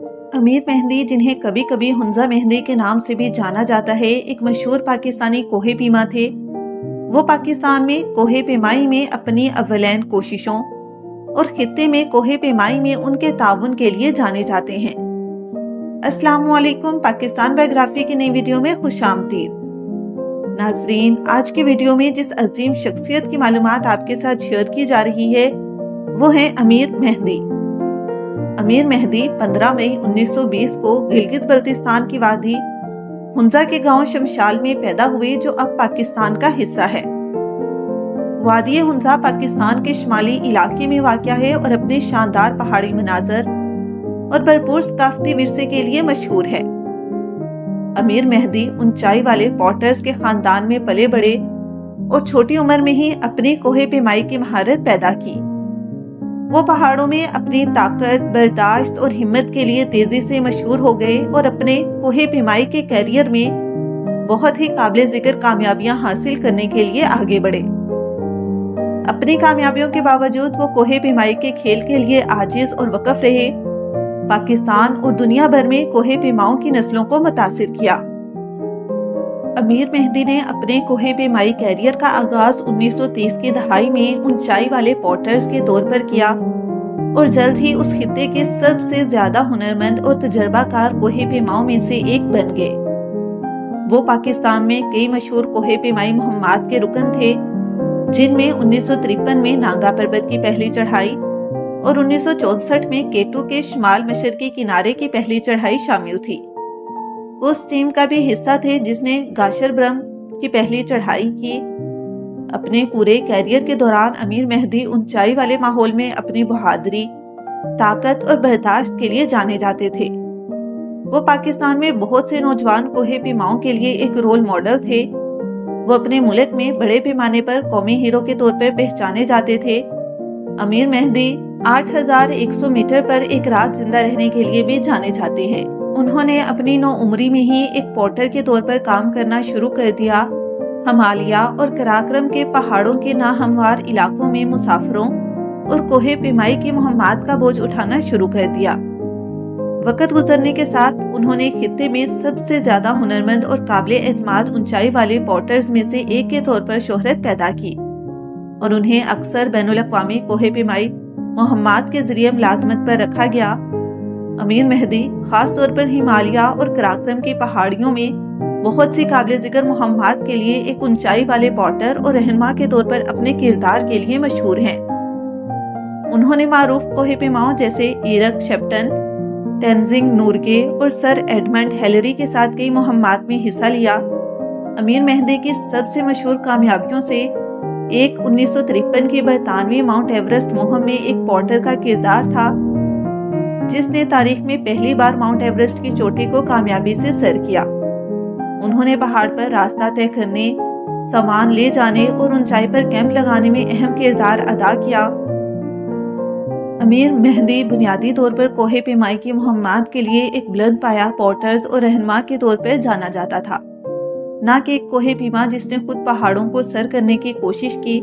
अमीर मेहंदी, जिन्हें कभी कभी हुंजा मेहंदी के नाम से भी जाना जाता है, एक मशहूर पाकिस्तानी कोहे पीमा थे। वो पाकिस्तान में कोहे पेमाई में अपनी अव्वलैन कोशिशों और खित्ते में कोहे पेमाई में उनके ताउन के लिए जाने जाते हैं। अस्सलामुअलैकुम, पाकिस्तान बायोग्राफी की नई वीडियो में खुशामदीद। नाजरीन, आज की वीडियो में जिस अजीम शख्सियत की मालूमात आपके साथ शेयर की जा रही है वो है अमीर मेहंदी। अमीर मेहंदी 15 मई 1920 को गिलगित बल्तिस्तान की वादी हुंजा के गांव शमशाल में पैदा हुए, जो अब पाकिस्तान का हिस्सा है। वादी हुंजा पाकिस्तान के शुमाली इलाके में वाक़या है और अपने शानदार पहाड़ी मनाजर और भरपूर सकाफती विरसे के लिए मशहूर है। अमीर मेहंदी ऊंचाई वाले पॉटर्स के खानदान में पले बड़े और छोटी उम्र में ही अपनी कोहे पेमाई की महारत पैदा की। वो पहाड़ों में अपनी ताकत, बर्दाश्त और हिम्मत के लिए तेजी से मशहूर हो गए और अपने कोहे पेमाई के कैरियर में बहुत ही काबिल जिक्र कामयाबियां हासिल करने के लिए आगे बढ़े। अपनी कामयाबियों के बावजूद वो कोहे पेमाई के खेल के लिए आजिज और वक़फ रहे। पाकिस्तान और दुनिया भर में कोहे पेमाओं की नस्लों को मुतासिर किया। अमीर मेहंदी ने अपने कोहे पेमाई कैरियर का आगाज 1930 की दहाई में ऊंचाई वाले पॉटर्स के तौर पर किया और जल्द ही उस खित्ते के सबसे ज्यादा हुनरमंद और तजर्बाकार कोहे पेमाओं में से एक बन गए। वो पाकिस्तान में कई मशहूर कोहे पेमाई मुहिम्मात के रुकन थे, जिनमें 1953 में नांगा पर्वत की पहली चढ़ाई और 1964 में केटू के शुमाल मशरकी किनारे की पहली चढ़ाई शामिल थी। उस टीम का भी हिस्सा थे जिसने गाशर ब्रह्म की पहली चढ़ाई की। अपने पूरे कैरियर के दौरान अमीर मेहंदी ऊंचाई वाले माहौल में अपनी बहादुरी, ताकत और बर्दाश्त के लिए जाने जाते थे। वो पाकिस्तान में बहुत से नौजवान कोहे पेमाओं के लिए एक रोल मॉडल थे। वो अपने मुल्क में बड़े पैमाने पर कौमी हीरो के तौर पर पहचाने जाते थे। अमीर मेहंदी 8100 मीटर पर एक रात जिंदा रहने के लिए भी जाने जाते हैं। उन्होंने अपनी नौउम्री में ही एक पॉटर के तौर पर काम करना शुरू कर दिया। हिमालय और कराक्रम के पहाड़ों के नाहमवार इलाकों में मुसाफिरों और कोहे पेमाई की मुहिम्मात का बोझ उठाना शुरू कर दिया। वक्त गुजरने के साथ उन्होंने खित्ते में सबसे ज्यादा हुनरमंद और काबिल एतमाद ऊंचाई वाले पॉटर्स में से एक के तौर पर शोहरत पैदा की और उन्हें अक्सर बैनुल अक़वामी कोहे पेमाई मुहिम्मात के जरिए मुलाजमत पर रखा गया। अमीर मेहंदी खास तौर पर हिमालय और कराक्रम की पहाड़ियों में बहुत सी काबिल जिक्र मुहिम्मात के लिए एक ऊंचाई वाले पॉटर और रहनुमा के तौर पर अपने किरदार के लिए मशहूर हैं। उन्होंने मारूफ कोहे पेमाओं जैसे एरिक शेप्टन, टेंजिंग नोर्गे और सर एडमंड हिलरी के साथ कई मुहिम्मात में हिस्सा लिया। अमीर मेहंदी की सबसे मशहूर कामयाबियों से एक 1953 की बरतानवी माउंट एवरेस्ट मुहिम में एक पॉटर का किरदार था, जिसने तारीख में पहली बार माउंट एवरेस्ट की चोटी को कामयाबी से सर किया। उन्होंने पहाड़ पर रास्ता तय करने, सामान ले जाने और ऊंचाई पर कैंप लगाने में अहम किरदार अदा किया। अमीर मेहंदी बुनियादी तौर पर कोहे पेमाई की मुहिम्मात के लिए एक बुलंद पाया पॉटर्स और रहनुमा के तौर पर जाना जाता था, ना कि एक कोहे पेमा जिसने खुद पहाड़ों को सर करने की कोशिश की।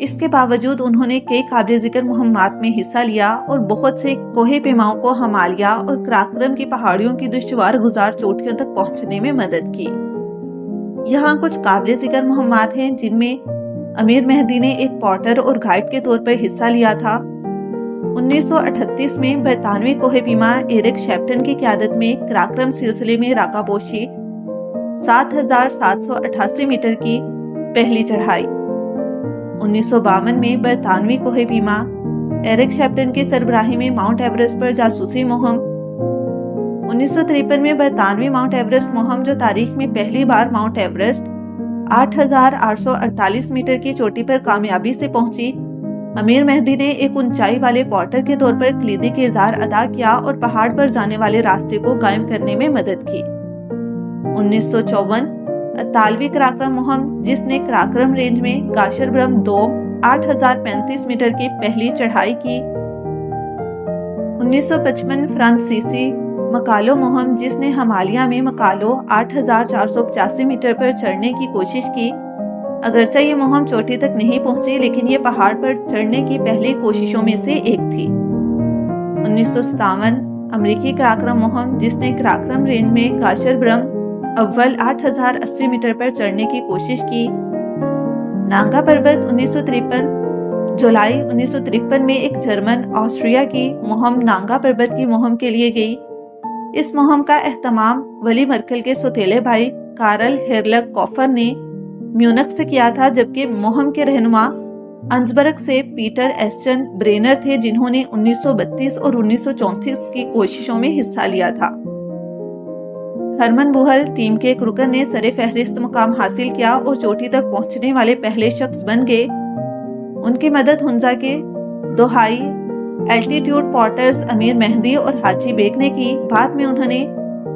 इसके बावजूद उन्होंने कई काबिल जिक्र मुहिम्मात में हिस्सा लिया और बहुत से कोहे पेमाओं को हिमालय और कराक्रम की पहाड़ियों की दुश्वार गुजार चोटियों तक पहुंचने में मदद की। यहाँ कुछ काबिल जिक्र मुहिम्मात हैं जिनमें अमीर मेहंदी ने एक पॉटर और गाइड के तौर पर हिस्सा लिया था। 1938 में बरतानवी कोहे पेमा एरिक शेप्टन की क़यादत में कराक्रम सिलसिले में राकापोशी 7788 मीटर की पहली चढ़ाई। 1952 में बरतानवी कोहे पेमा एरिक शेप्टन की सरबराही में माउंट एवरेस्ट पर जासूसी मुहिम। 1953 में बरतानवी माउंट एवरेस्ट मुहिम, जो तारीख में पहली बार माउंट एवरेस्ट 8848 मीटर की चोटी पर कामयाबी से पहुंची। अमीर मेहंदी ने एक ऊंचाई वाले पॉटर के तौर पर कलीदी किरदार अदा किया और पहाड़ पर जाने वाले रास्ते को कायम करने में मदद की। 1954 अतालवी कराक्रम मुहिम, जिसने कराक्रम रेंज में गाशर ब्रह्म 2 8035 मीटर की पहली चढ़ाई की। 1955 फ्रांसीसी मकालो मुहिम, जिसने हिमालय में मकालो 8485 मीटर पर चढ़ने की कोशिश की। अगरचे ये मुहिम चोटी तक नहीं पहुंची, लेकिन ये पहाड़ पर चढ़ने की पहली कोशिशों में से एक थी। 1957 امریکی قراقرم مہم جس نے قراقرم رینج میں گاشر برم اول 8080 میٹر پر چڑھنے کی کوشش کی۔ نانگا پربت 1953 جولائی 1953 میں ایک جرمن آسٹریا کی مہم نانگا پربت کی مہم کے لیے گئی۔ اس مہم کا اہتمام ولی مرکل کے سوتیلے بھائی کارل ہیرلک کوفر نے میونخ سے کیا تھا، جبکہ مہم کے رہنما انسبرگ سے پیٹر ایسٹن برینر تھے، جنہوں نے 1932 اور 1934 کی کوششوں میں حصہ لیا تھا۔ ہرمن بوہل ٹیم کے ایک رکن نے سر فہرست مقام حاصل کیا اور چوٹی تک پہنچنے والے پہلے شخص بن گئے۔ ان کی مدد ہنزا کے دو ہائی الٹیٹیوڈ پورٹرز امیر مہدی اور حاجی بیگ نے کی۔ بعد میں انہوں نے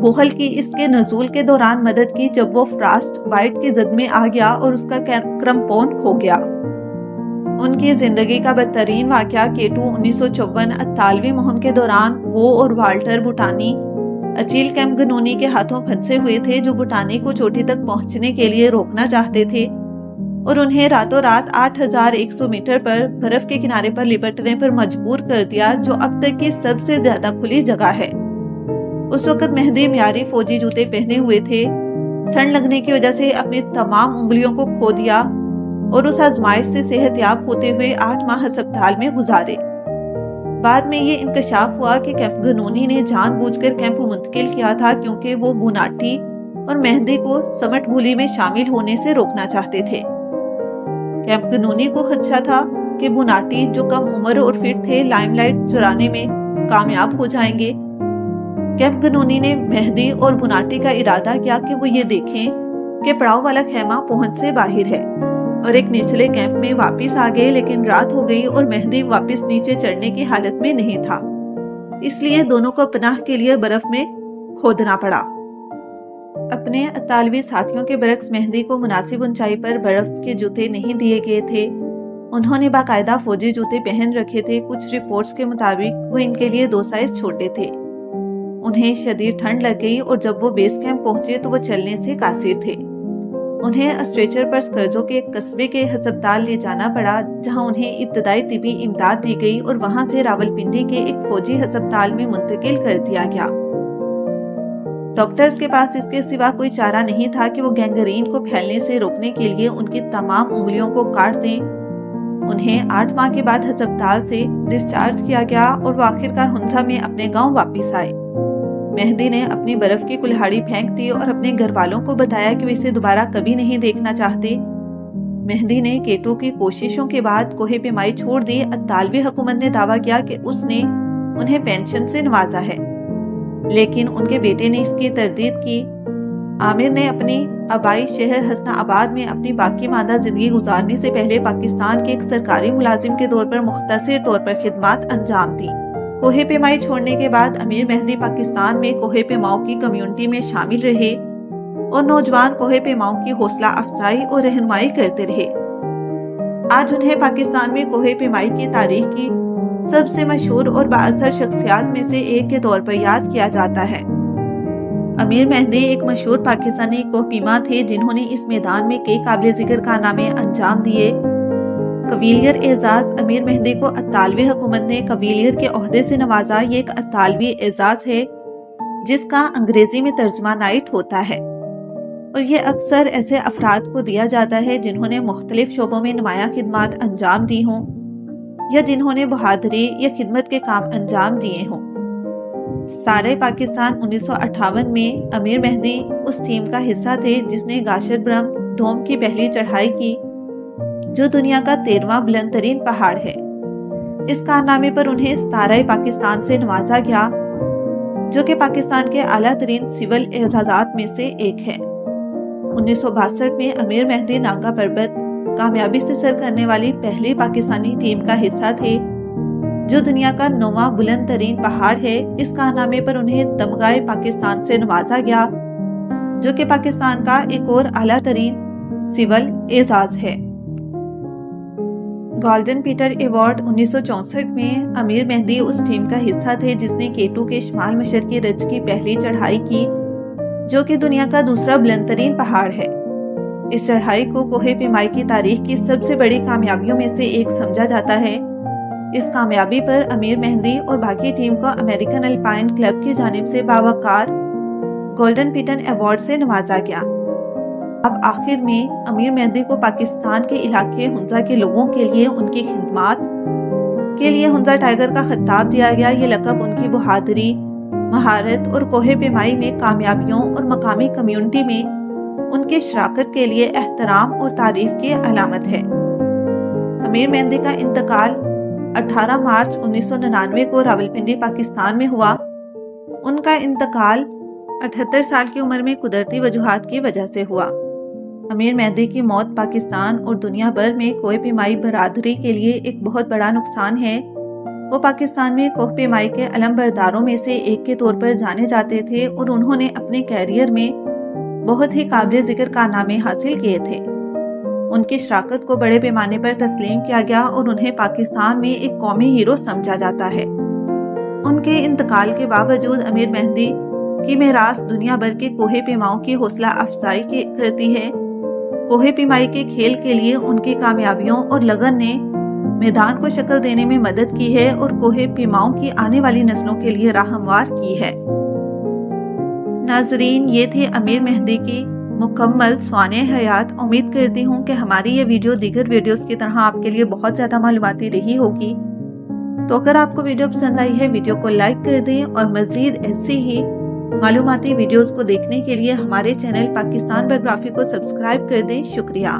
بوہل کی اس کے نزول کے دوران مدد کی جب وہ فراسٹ بائٹ کی زد میں آ گیا اور اس کا کرمپون کھو گیا۔ ان کی زندگی کا بدترین واقعہ کیٹو 1954 اطالوی مہم کے دوران وہ اور والٹر بوٹانی اچیل کیمگنونی کے ہاتھوں پھنسے ہوئے تھے، جو بوٹانی کو چوٹی تک پہنچنے کے لیے روکنا چاہتے تھے اور انہیں راتوں رات 8100 میٹر پر برف کے کنارے پر لپٹنے پر مجبور کر دیا، جو اب تک کی سب سے زیادہ کھلی جگہ ہے۔ اس وقت مہدی معیاری فوجی جوتے پہنے ہوئے تھے۔ ٹھنڈ لگنے کی وجہ سے اپنی تمام انگلیوں کو کھو دیا اور اس آزمائش سے صحت یاب ہوتے ہوئے 8 ماہ ہسپتال میں گزارے۔ بعد میں یہ انکشاف ہوا کہ کیمگنونی نے جان بوجھ کر کیمپ منتقل کیا تھا، کیونکہ وہ بوناٹی اور مہدی کو سمٹ بھولی میں شامل ہونے سے روکنا چاہتے تھے۔ کیمگنونی کو خدشہ تھا کہ بوناٹی، جو کم عمر اور فٹ تھے، لائم لائٹ چرانے میں کامیاب ہو جائیں گے۔ کیمگنونی نے مہدی اور بوناٹی کا ارادہ کیا کہ وہ یہ دیکھیں کہ پڑاؤ والا خیمہ پہنچ سے باہر ہے، اور ایک نچلے کیمپ میں واپس آ گئے، لیکن رات ہو گئی اور مہدی واپس نیچے چڑھنے کی حالت میں نہیں تھا، اس لیے دونوں کو پناہ کے لیے برف میں کھودنا پڑا۔ اپنے اطالوی ساتھیوں کے برعکس مہدی کو مناسب اونچائی پر برف کے جوتے نہیں دیے گئے تھے۔ انہوں نے باقاعدہ فوجی جوتے پہن رکھے تھے۔ کچھ رپورٹس کے مطابق وہ ان کے لیے 2 سائز چھوٹے تھے۔ انہیں شدید ٹھنڈ لگ گئی اور جب وہ بیس کیمپ پہنچے تو وہ چلنے سے قاصر تھے۔ انہیں اسٹریچر پر سکردو کے قصبے کے ہسپتال لے جانا پڑا، جہاں انہیں ابتدائی طبی امداد دی گئی اور وہاں سے راولپنڈی کے ایک فوجی ہسپتال میں منتقل کر دیا گیا۔ ڈاکٹرز کے پاس اس کے سوا کوئی چارہ نہیں تھا کہ وہ گینگرین کو پھیلنے سے روکنے کے لیے ان کی تمام انگلیوں کو کاٹ دیں۔ انہیں 8 ماہ کے بعد ہسپتال سے ڈسچارج کیا گیا اور وہ آخرکار ہنزا میں اپنے گاؤں واپس آئے۔ مہدی نے اپنی برف کی کلہاڑی پھینک دی اور اپنے گھر والوں کو بتایا کہ وہ اسے دوبارہ کبھی نہیں دیکھنا چاہتے۔ مہدی نے کیٹو کی کوششوں کے بعد کوہ پیمائی چھوڑ دی۔ اطالوی حکومت نے دعویٰ کیا کہ اس نے انہیں پینشن سے نوازا ہے، لیکن ان کے بیٹے نے اس کی تردید کی۔ عامر نے اپنی آبائی شہر حسنہ آباد میں اپنی باقی ماندہ زندگی گزارنے سے پہلے پاکستان کے ایک سرکاری ملازم کے طور پر مختصر طور پر خدمات انجام دی۔ کوہ پیمائی چھوڑنے کے بعد امیر مہدی پاکستان میں کوہ پیماؤں کی کمیونٹی میں شامل رہے اور نوجوان کوہ پیماؤں کی حوصلہ افزائی اور رہنمائی کرتے رہے۔ آج انہیں پاکستان میں کوہ پیمائی کی تاریخ کی سب سے مشہور اور بااثر شخصیات میں سے ایک کے طور پر یاد کیا جاتا ہے۔ امیر مہدی ایک مشہور پاکستانی کوہ پیما تھے جنہوں نے اس میدان میں کئی قابل ذکر کارنامے انجام دیے۔ قبیلیر اعزاز امیر مہدی کو اطالوی حکومت نے قبیلیر کے عہدے سے نوازا۔ یہ ایک اطالوی اعزاز ہے جس کا انگریزی میں ترجمہ نائٹ ہوتا ہے، اور یہ اکثر ایسے افراد کو دیا جاتا ہے جنہوں نے مختلف شعبوں میں نمایاں خدمات انجام دی ہوں یا جنہوں نے بہادری یا خدمت کے کام انجام دیے ہوں۔ سارے پاکستان 1958 میں امیر مہدی اس ٹیم کا حصہ تھے جس نے گاشر برم ڈوم کی پہلی چڑھائی کی، جو دنیا کا 13واں بلند ترین پہاڑ ہے۔ اس کارنامے پر انہیں ستارہ پاکستان سے نوازا گیا، جو کہ پاکستان کے اعلیٰ ترین سول اعزازات میں سے ایک ہے۔ 1962 میں امیر مہدی نانگا پربت کامیابی سے سر کرنے والی پہلی پاکستانی ٹیم کا حصہ تھے، جو دنیا کا 9واں بلند ترین پہاڑ ہے۔ اس کارنامے پر انہیں تمغہ پاکستان سے نوازا گیا، جو کہ پاکستان کا ایک اور اعلیٰ ترین سول اعزاز ہے۔ گولڈن پیٹر ایوارڈ 1964 میں امیر مہدی اس ٹیم کا حصہ تھے جس نے کیٹو کے شمال مشرقی رج کی پہلی چڑھائی کی، جو کہ دنیا کا دوسرا بلند ترین پہاڑ ہے۔ اس چڑھائی کو کوہ پیمائی کی تاریخ کی سب سے بڑی کامیابیوں میں سے ایک سمجھا جاتا ہے۔ इस कामयाबी पर अमीर मेहंदी और बाकी टीम को अमेरिकन अल्पाइन क्लब की जानिब से बावकार गोल्डन पिटन अवार्ड से नवाजा गया। अब आखिर में अमीर मेहंदी को पाकिस्तान के इलाके हुंजा के लोगों के लिए उनकी खिदमत के लिए हुंजा टाइगर का खिताब दिया गया। ये लक़ब उनकी बहादुरी, महारत और कोहे पेमाई में कामयाबियों और मकामी कम्युनिटी में उनकी शराकत के लिए एहतराम और तारीफ की अलामत है। अमीर मेहंदी का इंतकाल 18 मार्च 1999 को रावलपिंडी पाकिस्तान में हुआ। उनका इंतकाल 78 साल की उम्र में कुदरती वजूहात की वजह से हुआ। अमीर मेहंदी की मौत पाकिस्तान और दुनिया भर में कोहे पेमाई बरादरी के लिए एक बहुत बड़ा नुकसान है। वो पाकिस्तान में कोहे पेमाई के अलमबरदारों में से एक के तौर पर जाने जाते थे और उन्होंने अपने कैरियर में बहुत ही काबिल जिक्र कारनामे हासिल किए थे। उनकी शराकत को बड़े पैमाने पर तस्लीम किया गया और उन्हें पाकिस्तान में एक कौमी हीरो समझा जाता है। उनके इंतकाल के बावजूद अमीर मेहंदी की मेरास दुनिया भर के कोहे पेमाओं की हौसला अफजाई करती है। कोहे पेमाई के खेल के लिए उनकी कामयाबियों और लगन ने मैदान को शक्ल देने में मदद की है और कोहे पेमाओं की आने वाली नस्लों के लिए राह हमवार की है। नाजरीन, ये थे अमीर मेहंदी की मुकम्मल स्वाने हयात। उम्मीद करती हूँ कि हमारी ये वीडियो दीगर वीडियोस की तरह आपके लिए बहुत ज़्यादा मालूमाती रही होगी। तो अगर आपको वीडियो पसंद आई है, वीडियो को लाइक कर दें और मज़ीद ऐसी ही मालूमाती वीडियोस को देखने के लिए हमारे चैनल पाकिस्तान बायोग्राफी को सब्सक्राइब कर दें। शुक्रिया।